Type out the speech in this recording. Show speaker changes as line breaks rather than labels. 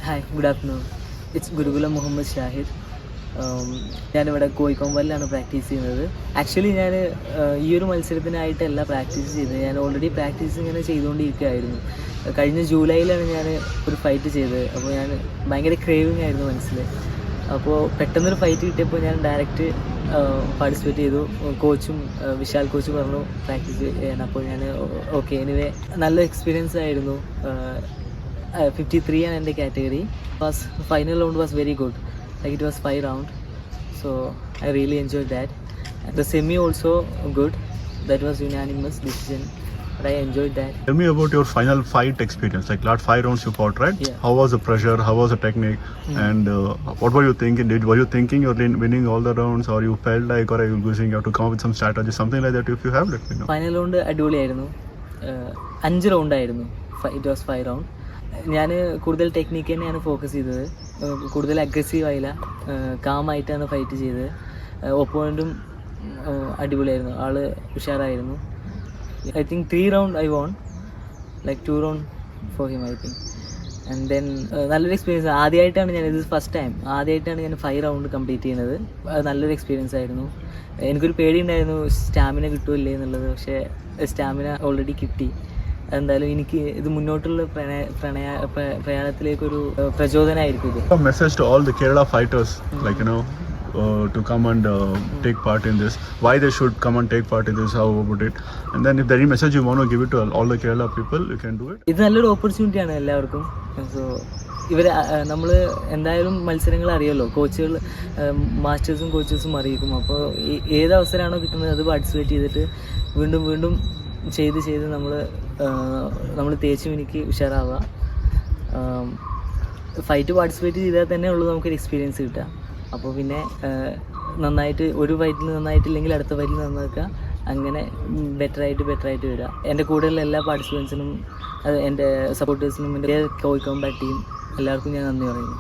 Hi, good afternoon. It's Gurukula Muhammad Shahid. ഞാനിവിടെ കോഴിക്കോമ്പലിലാണ് practice ചെയ്യുന്നത്. Actually ഞാൻ ഈ ഒരു മത്സരത്തിനായിട്ടല്ല പ്രാക്ടീസ് ചെയ്തത്. ഞാൻ ഓൾറെഡി പ്രാക്ടീസ് ഇങ്ങനെ ചെയ്തുകൊണ്ടിരിക്കുകയായിരുന്നു. കഴിഞ്ഞ ജൂലൈയിലാണ് ഞാൻ ഒരു ഫൈറ്റ് ചെയ്തത്. അപ്പോൾ ഞാൻ ഭയങ്കര ക്രേവിങ് ആയിരുന്നു മനസ്സിൽ. അപ്പോൾ പെട്ടെന്നൊരു ഫൈറ്റ് കിട്ടിയപ്പോൾ ഞാൻ ഡയറക്റ്റ് പാർട്ടിസിപ്പേറ്റ് ചെയ്തു. കോച്ചും വിശാൽ കോച്ച് പറഞ്ഞു പ്രാക്ടീസ് ചെയ്യാൻ. അപ്പോൾ ഞാൻ ഓക്കെ, എനിവേ നല്ല എക്സ്പീരിയൻസ് ആയിരുന്നു. 53 ആണ് എൻ്റെ category. Final round was very good. Like it was 5 rounds, so I really enjoyed that. And the semi also good. That was unanimous decision, but I enjoyed that.
Tell me about your final fight experience. Like last 5 rounds you fought, right?
Yeah.
How was the pressure? How was the technique? And what were you thinking? Were you thinking you're winning all the rounds, or you felt like, or are you losing? You have to come up with some strategy, something like that. If you have, let me know.
Final round അടിപൊളിയായിരുന്നു. 5 round ആയിരുന്നു. It was 5 rounds. ഞാൻ കൂടുതൽ technique തന്നെയാണ് focus ചെയ്തത്. കൂടുതൽ aggressive ആയില്ല, കാമായിട്ടാണ് fight ചെയ്തത്. ഒപ്പോണൻറ്റും അടിപൊളിയായിരുന്നു, ആൾ ഉഷാറായിരുന്നു. I think 3 rounds I won, like 2 rounds for him I think. And then നല്ലൊരു എക്സ്പീരിയൻസ്. ആദ്യമായിട്ടാണ് ഇത് ഫസ്റ്റ് ടൈം ആദ്യമായിട്ടാണ് ഞാൻ 5 rounds കംപ്ലീറ്റ് ചെയ്യുന്നത്. അത് നല്ലൊരു എക്സ്പീരിയൻസ് ആയിരുന്നു. എനിക്കൊരു പേടിയുണ്ടായിരുന്നു സ്റ്റാമിന കിട്ടുമല്ലേ എന്നുള്ളത്. പക്ഷേ സ്റ്റാമിന ഓൾറെഡി കിട്ടി. എന്തായാലും എനിക്ക് ഇത് മുന്നോട്ടുള്ള പ്രയാണത്തിലേക്കൊരു പ്രചോദനമായിരിക്കും ഇത്.
Message to all the Kerala fighters, like to come and take part in this. Why they should come and take part in this? How about it? And then if there is any message you want to give it to all the Kerala people, you can do it.
ഇത് നല്ലൊരു ഓപ്പർച്യൂണിറ്റിയാണ് എല്ലാവർക്കും. So നമ്മൾ എന്തായാലും മത്സരങ്ങൾ അറിയാമല്ലോ, കോച്ചുകൾ മാസ്റ്റേഴ്സും കോച്ചസും അറിയിക്കും. അപ്പോൾ ഏത് അവസരമാണോ കിട്ടുന്നത് അത് പാർട്ടിസിപ്പേറ്റ് ചെയ്തിട്ട് വീണ്ടും ചെയ്ത് നമ്മൾ തേച്ച് മിനിക്ക് ഉഷാറാവുക. ഫൈറ്റ് പാർട്ടിസിപ്പേറ്റ് ചെയ്താൽ തന്നെ ഉള്ളൂ നമുക്കൊരു എക്സ്പീരിയൻസ് കിട്ടുക. അപ്പോൾ പിന്നെ നന്നായിട്ട് ഒരു ഫൈറ്റിൽ നന്നായിട്ടില്ലെങ്കിൽ അടുത്ത ഫൈറ്റിൽ നന്നാക്കുക. അങ്ങനെ ബെറ്ററായിട്ട് വരിക. എൻ്റെ കൂടെയുള്ള എല്ലാ പാർട്ടിസിപ്പൻസിനും, എൻ്റെ സപ്പോർട്ടേഴ്സിനും, എൻ്റെ കോഴിക്കോമ്പ ടീം എല്ലാവർക്കും ഞാൻ നന്ദി പറയുന്നു.